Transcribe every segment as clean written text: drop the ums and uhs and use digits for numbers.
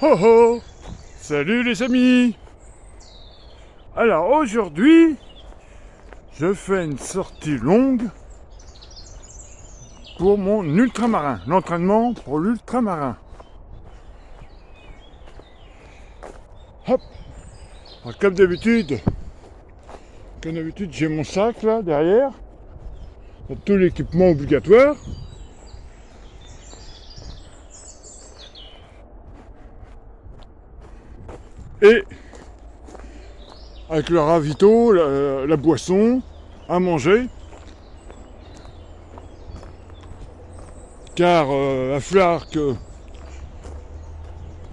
Ho ho! Salut les amis! Alors aujourd'hui, je fais une sortie longue pour mon ultramarin, l'entraînement pour l'ultramarin. Hop! Alors, comme d'habitude, j'ai mon sac là derrière, tout l'équipement obligatoire. Et avec le ravito, la boisson, à manger. Car il va falloir que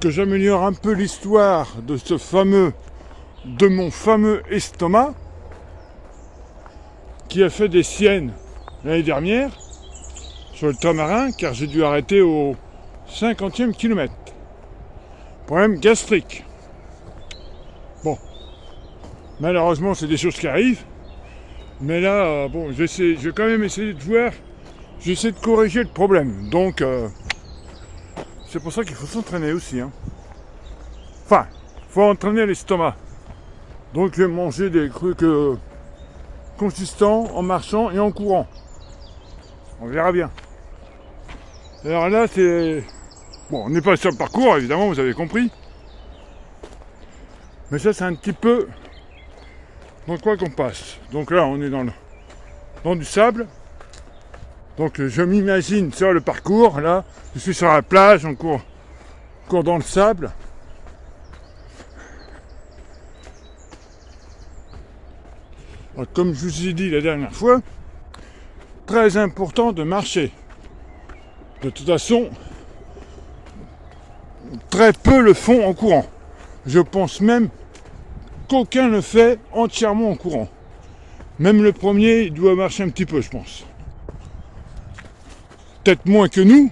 j'améliore un peu l'histoire de mon fameux estomac qui a fait des siennes l'année dernière sur le ultramarin, car j'ai dû arrêter au 50e kilomètre. Problème gastrique. Bon, malheureusement c'est des choses qui arrivent, mais là, je vais quand même essayer de voir, j'essaie de corriger le problème, donc c'est pour ça qu'il faut s'entraîner aussi. Enfin, il faut entraîner l'estomac, donc je vais manger des trucs consistants en marchant et en courant, on verra bien. Alors là c'est, bon, on n'est pas sur le parcours évidemment, vous avez compris. Mais ça, c'est un petit peu dans quoi qu'on passe. Donc là, on est dans du sable. Donc je m'imagine sur le parcours. Là, je suis sur la plage, on court dans le sable. Alors, comme je vous ai dit la dernière fois, très important de marcher. De toute façon, très peu le font en courant. Je pense même qu'aucun le fait entièrement en courant. Même le premier, il doit marcher un petit peu, je pense. Peut-être moins que nous,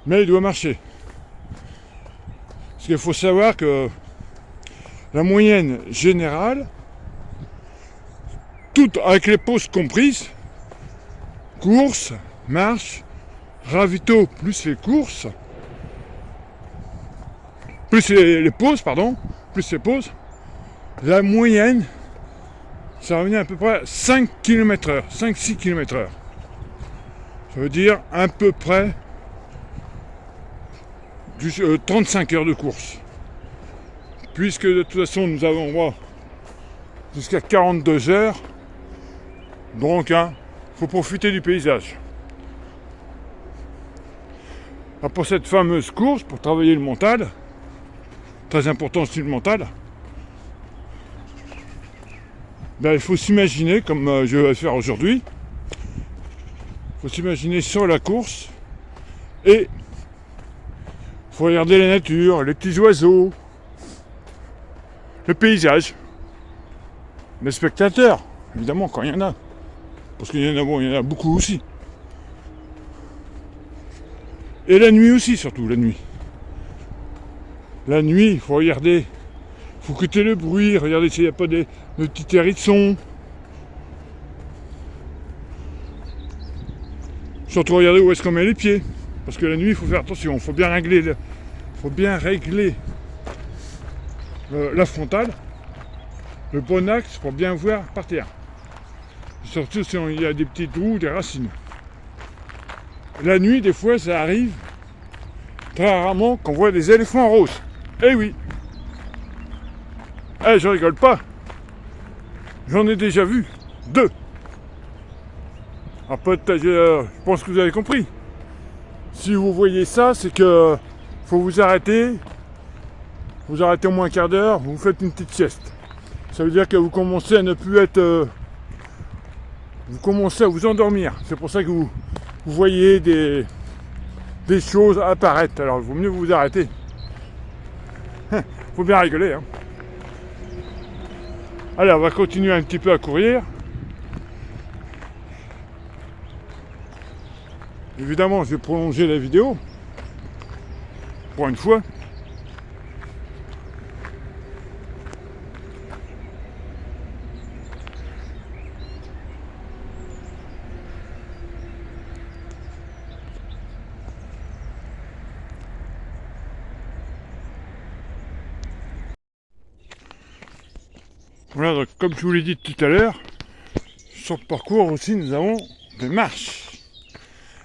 mais il doit marcher. Parce qu'il faut savoir que la moyenne générale, toutes avec les pauses comprises, course, marche, ravito plus les courses, plus les pauses, la moyenne, ça revient à peu près à 5 km/h, 5-6 km/h. Ça veut dire à peu près 35 heures de course. Puisque de toute façon, nous avons droit jusqu'à 42 heures. Donc, faut profiter du paysage. Alors, pour cette fameuse course, pour travailler le mental, très important aussi le mental, il faut s'imaginer, comme je vais faire aujourd'hui, il faut s'imaginer sur la course et il faut regarder la nature, les petits oiseaux, le paysage, les spectateurs, évidemment quand il y en a, parce qu'il y en a beaucoup aussi. Et la nuit aussi, surtout la nuit. La nuit, il faut regarder, il faut écouter le bruit, regarder s'il n'y a pas de petits hérissons. Surtout regarder où est-ce qu'on met les pieds. Parce que la nuit, il faut faire attention, il faut bien régler la frontale, le bon axe pour bien voir par terre. Surtout si il y a des petits trous, des racines. La nuit, des fois, ça arrive très rarement qu'on voit des éléphants roses. Eh oui. Je rigole pas. J'en ai déjà vu 2. Alors peut-être, je pense que vous avez compris. Si vous voyez ça, c'est que faut vous arrêter. Vous arrêtez au moins un quart d'heure, vous faites une petite sieste. Ça veut dire que vous commencez à ne plus être... vous commencez à vous endormir. C'est pour ça que vous voyez des choses apparaître. Alors il vaut mieux vous arrêter. Faut bien rigoler. Allez, on va continuer un petit peu à courir. Évidemment, je vais prolonger la vidéo. Pour une fois. Voilà, donc comme je vous l'ai dit tout à l'heure, sur le parcours aussi nous avons des marches.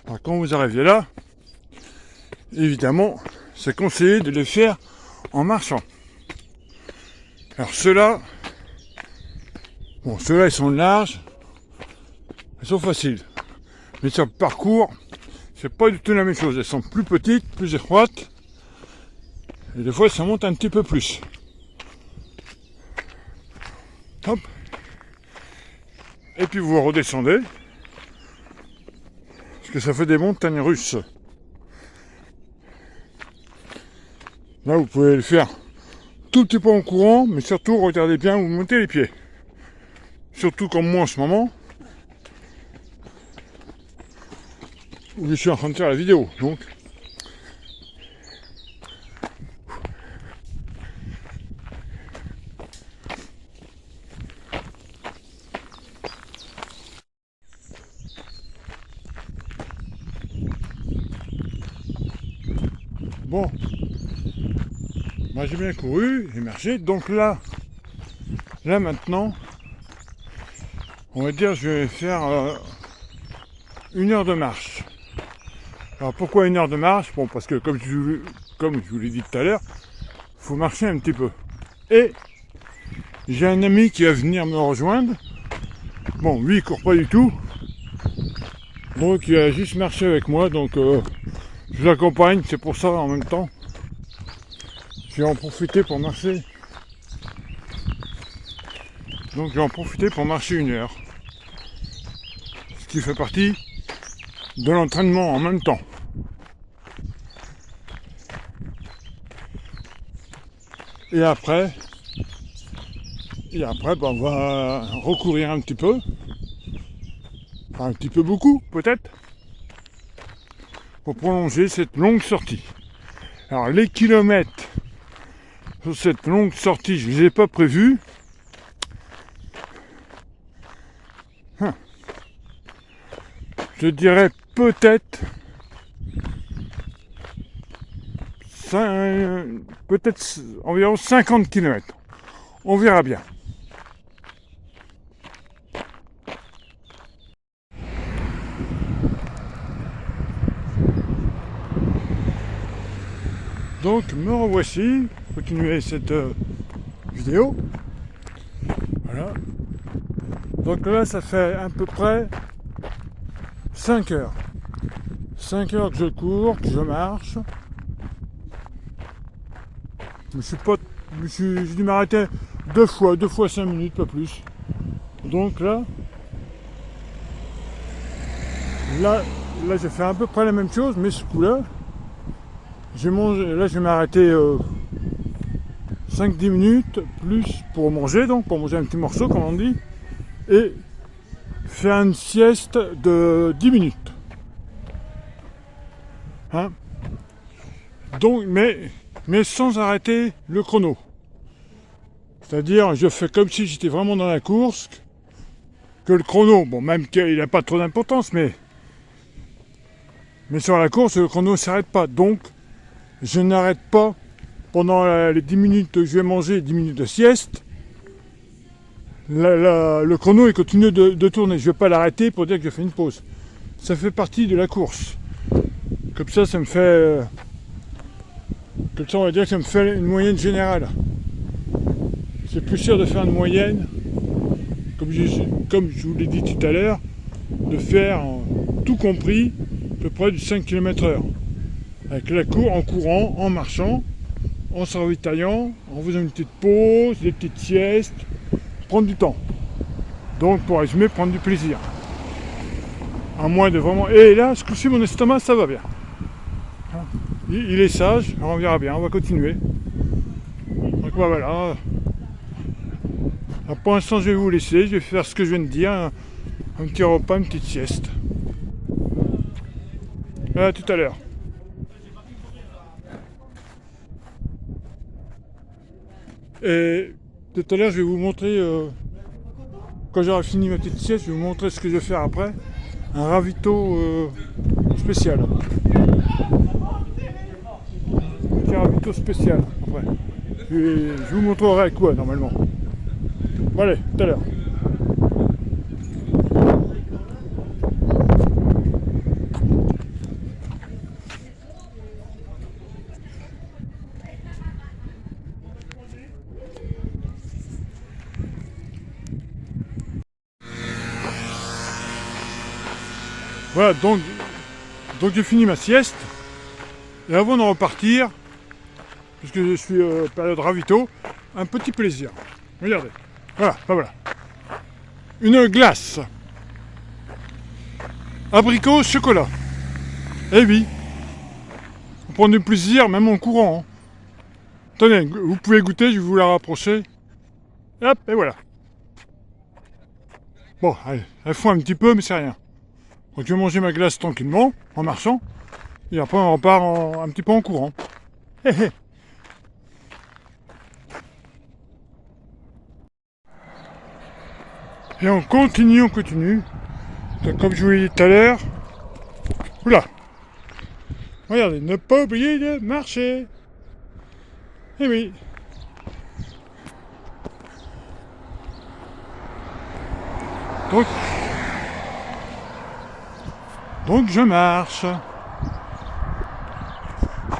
Alors quand vous arrivez là, évidemment, c'est conseillé de les faire en marchant. Alors ceux-là, ceux-là ils sont larges, ils sont faciles. Mais sur le parcours, c'est pas du tout la même chose. Elles sont plus petites, plus étroites, et des fois ça monte un petit peu plus. Hop. Et puis vous redescendez, parce que ça fait des montagnes russes. Là vous pouvez le faire tout petit peu en courant, mais surtout regardez bien où vous montez les pieds. Surtout comme moi en ce moment, où je suis en train de faire la vidéo. Donc bon, moi j'ai bien couru, j'ai marché, donc là maintenant, on va dire je vais faire 1 heure de marche. Alors pourquoi 1 heure de marche? Bon, parce que comme je vous l'ai dit tout à l'heure, il faut marcher un petit peu. Et j'ai un ami qui va venir me rejoindre. Bon, lui il court pas du tout, donc il a juste marché avec moi, donc je l'accompagne, c'est pour ça en même temps. Je vais en profiter pour marcher. Donc je vais en profiter pour marcher 1 heure. Ce qui fait partie de l'entraînement en même temps. Et après, on va recourir un petit peu. Enfin, un petit peu beaucoup, peut-être. Pour prolonger cette longue sortie. Alors les kilomètres sur cette longue sortie, je ne les ai pas prévus. Je dirais peut-être environ 50 km. On verra bien. Donc me revoici, continuer cette vidéo. Voilà. Donc là ça fait à peu près 5 heures. 5 heures que je cours, que je marche. J'ai dû m'arrêter 2 fois 5 minutes, pas plus. Donc là, j'ai fait à peu près la même chose, mais ce coup-là, je vais m'arrêter 5-10 minutes plus pour manger, donc pour manger un petit morceau, comme on dit, et faire une sieste de 10 minutes. Hein? Donc, mais sans arrêter le chrono. C'est-à-dire, je fais comme si j'étais vraiment dans la course, que le chrono, bon, même qu'il n'a pas trop d'importance, mais sur la course, le chrono ne s'arrête pas. Donc, je n'arrête pas pendant les 10 minutes que je vais manger, 10 minutes de sieste. Le chrono il continue de tourner. Je ne vais pas l'arrêter pour dire que je fais une pause. Ça fait partie de la course. Comme ça me fait... Comme ça, on va dire que ça me fait une moyenne générale. C'est plus sûr de faire une moyenne, comme je vous l'ai dit tout à l'heure, de faire tout compris à peu près du 5 km/h. Avec la cour, en courant, en marchant, en se ravitaillant, en faisant une petite pause, des petites siestes, prendre du temps. Donc pour résumer, prendre du plaisir. À moins de vraiment... Et là, ce coup-ci, mon estomac, ça va bien. Il est sage, on verra bien, on va continuer. Donc voilà. Alors, pour l'instant, je vais vous laisser, je vais faire ce que je viens de dire, un petit repas, une petite sieste. À tout à l'heure. Et tout à l'heure, je vais vous montrer, quand j'aurai fini ma petite sieste, je vais vous montrer ce que je vais faire après. Un ravito spécial. Un petit ravito spécial après. Je vous montrerai quoi normalement. Bon allez, tout à l'heure. Voilà, donc j'ai fini ma sieste. Et avant de repartir, puisque je suis période ravito, un petit plaisir. Regardez. Voilà, ben voilà. Une glace. Abricot, chocolat. Eh oui. On prend du plaisir, même en courant. Hein. Tenez, vous pouvez goûter, je vais vous la rapprocher. Et hop, et voilà. Bon, allez, elle fond un petit peu, mais c'est rien. Donc je vais manger ma glace tranquillement, en marchant. Et après on repart un petit peu en courant. Hé hé. Et on continue. Donc, comme je vous l'ai dit tout à l'heure. Oula. Regardez, ne pas oublier de marcher. Eh oui. Donc je marche.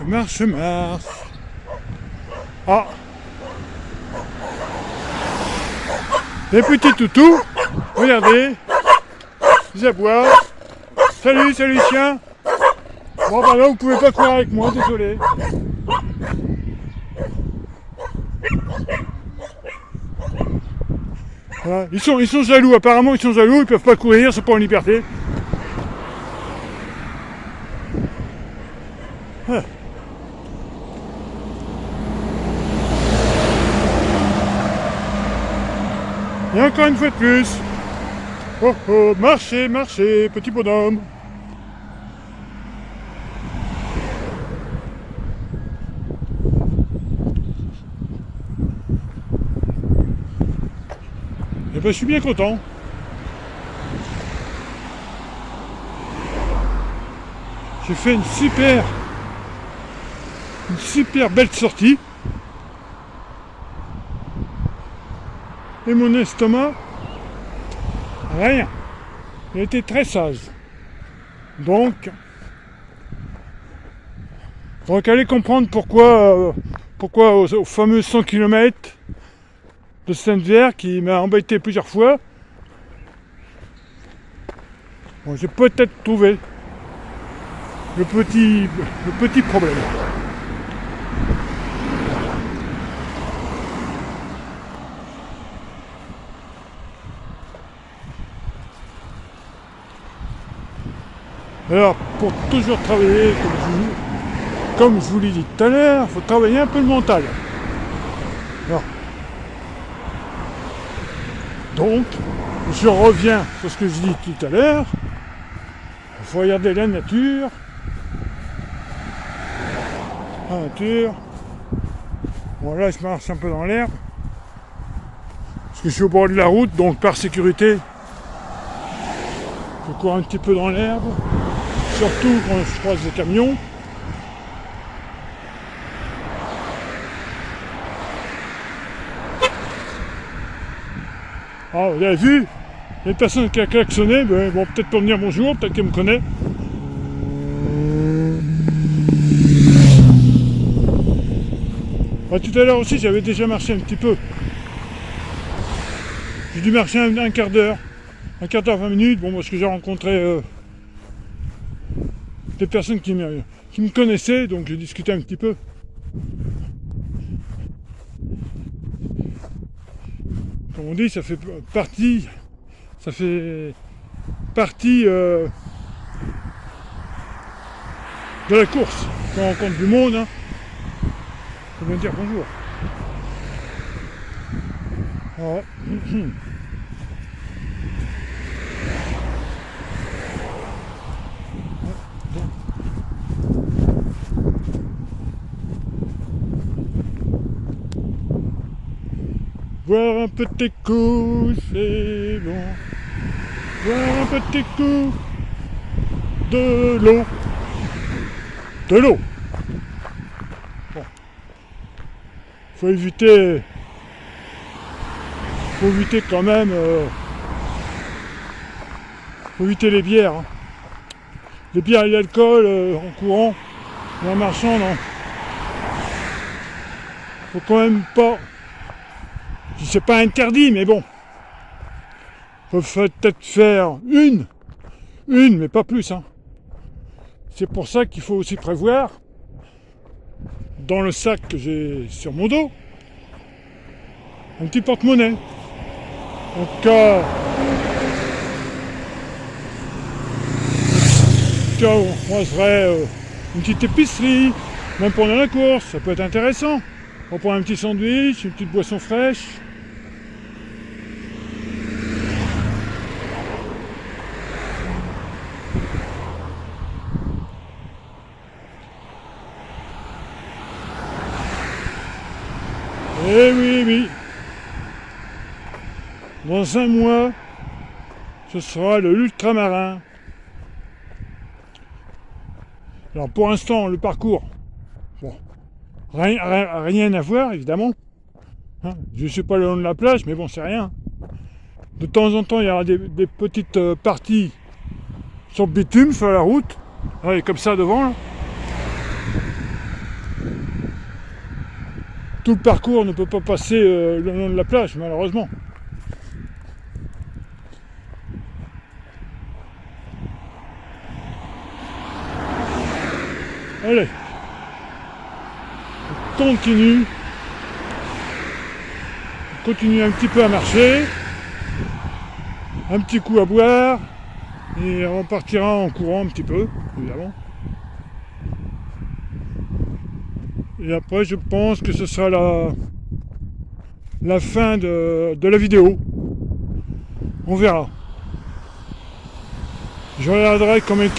Je marche. Ah. Les petits toutous, regardez, ils aboient. Salut chien. Bon bah là vous pouvez pas courir avec moi, désolé. Voilà. Ils sont jaloux, apparemment ils sont jaloux, ils peuvent pas courir, c'est pas en liberté. Ah. Et encore une fois de plus. Oh oh, marchez, petit bonhomme. Et ben je suis bien content. J'ai fait une super belle sortie. Et mon estomac, rien. Il était très sage. Donc allez comprendre pourquoi aux fameux 100 km de Sainte-Vierre qui m'a embêté plusieurs fois. Bon, j'ai peut-être trouvé le petit problème. Alors, pour toujours travailler, comme je vous l'ai dit tout à l'heure, il faut travailler un peu le mental. Alors, donc, je reviens sur ce que je dis tout à l'heure. Il faut regarder la nature. Bon, là, je marche un peu dans l'herbe. Parce que je suis au bord de la route, donc par sécurité, je cours un petit peu dans l'herbe. Surtout quand je croise des camions. Ah, vous avez vu? Il y a une personne qui a klaxonné, mais bon, peut-être pour me dire bonjour, peut-être qu'elle me connaît. Bah, tout à l'heure aussi, j'avais déjà marché un petit peu. J'ai dû marcher un quart d'heure. 20 minutes, bon, parce que j'ai rencontré des personnes qui me connaissaient, donc j'ai discuté un petit peu. Comme on dit, ça fait partie de la course. Quand on rencontre du monde, hein, faut bien dire bonjour. Ouais. Boire un petit coup, c'est bon. Boire un petit coup de l'eau. De l'eau. Bon. Faut éviter faut éviter quand même, faut éviter les bières. Hein. Les bières et l'alcool en courant, et en marchant, non. Faut quand même pas, c'est pas interdit, mais bon. Faut peut-être faire une, mais pas plus. Hein. C'est pour ça qu'il faut aussi prévoir, dans le sac que j'ai sur mon dos, un petit porte-monnaie. En cas où on croiserait une petite épicerie, même pendant la course, ça peut être intéressant. On prend un petit sandwich, une petite boisson fraîche. Eh oui, oui. Dans un mois, ce sera le l'ultramarin. Alors pour l'instant, le parcours, bon, rien à voir évidemment. Hein, je ne suis pas le long de la plage, mais bon, c'est rien. De temps en temps, il y aura des petites parties sur le bitume, sur la route. Ouais, comme ça devant. Là. Tout le parcours ne peut pas passer le long de la plage, malheureusement. Allez, on continue un petit peu à marcher, un petit coup à boire, et on partira en courant un petit peu, évidemment. Et après, je pense que ce sera la fin de la vidéo. On verra. Je regarderai combien de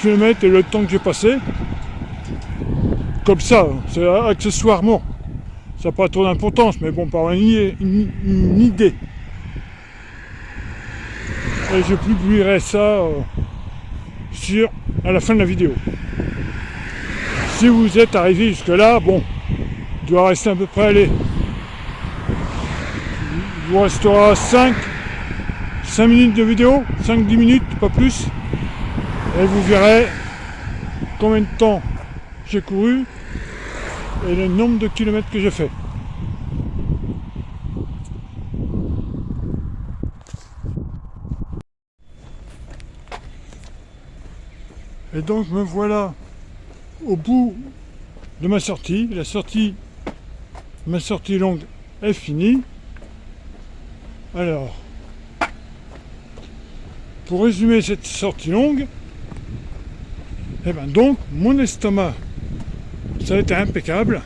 kilomètres et le temps que j'ai passé. Comme ça, c'est accessoirement. Ça n'a pas trop d'importance, mais bon, par une idée. Et je publierai ça à la fin de la vidéo. Si vous êtes arrivé jusque là, bon, il doit rester à peu près, allez, il vous restera 5 minutes de vidéo, 5-10 minutes, pas plus, et vous verrez combien de temps j'ai couru et le nombre de kilomètres que j'ai fait. Et donc me voilà au bout de ma sortie. Ma sortie longue est finie. Alors, pour résumer cette sortie longue, et ben donc mon estomac, ça a été impeccable.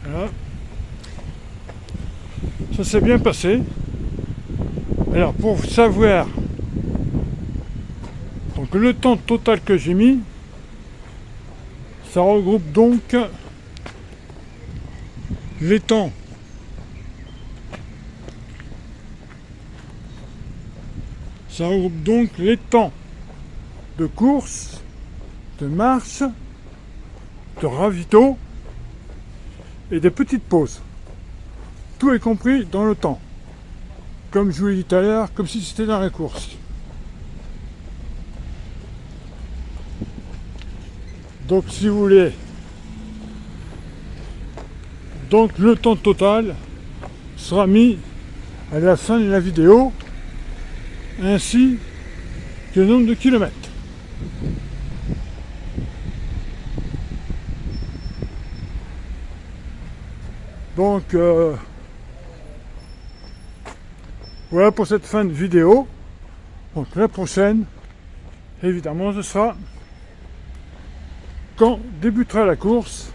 Voilà. Ça s'est bien passé. Alors pour savoir donc le temps total que j'ai mis, ça regroupe donc les temps de course, de marche, de ravito et des petites pauses. Tout est compris dans le temps. Comme je vous l'ai dit tout à l'heure, comme si c'était dans la course. Donc si vous voulez, donc le temps total sera mis à la fin de la vidéo, ainsi que le nombre de kilomètres. Donc voilà pour cette fin de vidéo. Donc la prochaine, évidemment, ce sera quand débutera la course,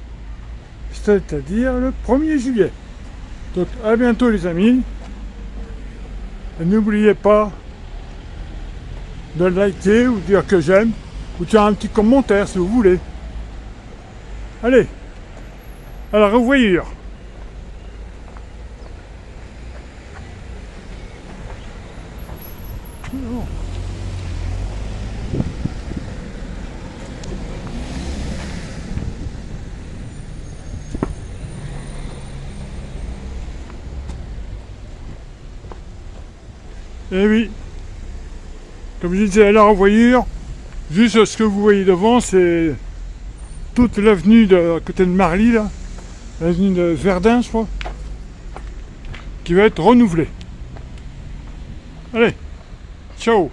c'est-à-dire le 1er juillet. Donc à bientôt les amis. Et n'oubliez pas de liker ou dire que j'aime, ou de faire un petit commentaire si vous voulez. Allez, à la revoyure. Eh oui. Comme je disais, là en voiture, juste ce que vous voyez devant, c'est toute l'avenue à côté de Marly, là, l'avenue de Verdun, je crois, qui va être renouvelée. Allez, ciao.